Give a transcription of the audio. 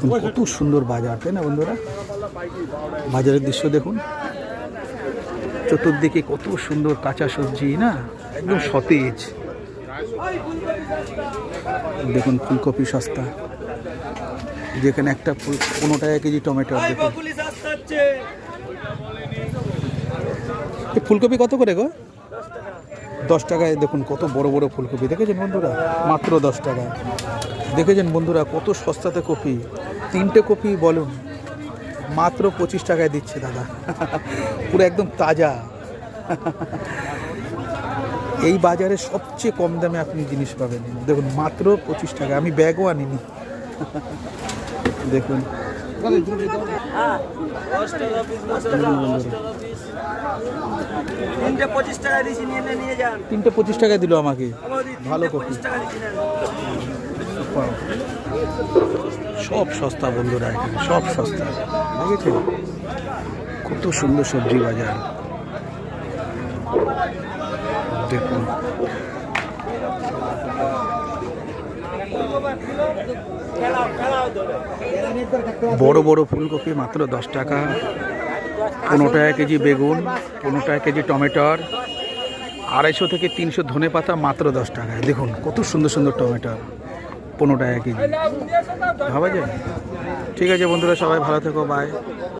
কত সুন্দর বাজার, তাই না বন্ধুরা? বাজারের দৃশ্য দেখুন, চতুর্দিকে কত সুন্দর কাঁচা সবজি, না একদম সতেজ। দেখুন ফুলকপি সস্তা, যেখানে একটা 15 টাকা কেজি টমেটো। দেখুন ফুলকপি কত করে গো? 10 টাকায়। দেখুন কত বড় বড় ফুলকপি, দেখেছেন বন্ধুরা? মাত্র 10 টাকায়। দেখেছেন বন্ধুরা কত সস্তাতে কপি? 3টে কপি বলুন মাত্র 25 টাকায় দিচ্ছে দাদা। পুরো একদম তাজা। এই বাজারে সবচেয়ে কম দামে আপনি জিনিস পাবেন। দেখুন মাত্র 25 টাকা। আমি ব্যাগও আনিনি। দেখুন 3টে 25 টাকায় দিল আমাকে। ভালো কপি, সব সস্তা বন্ধুরা, এখানে সব সস্তা। দেখেছেন কত সুন্দর সবজি বাজার। দেখুন বড় বড় ফুলকপি মাত্র 10 টাকা, 15 টাকা কেজি বেগুন, 15 টাকা কেজি টমেটোর, 250 থেকে 300 ধনে পাতা মাত্র 10 টাকায়। দেখুন কত সুন্দর সুন্দর টমেটো, 15 টাকা কেজি। ভাবা যায়? ঠিক আছে বন্ধুরা, সবাই ভালো থেকো, বাই।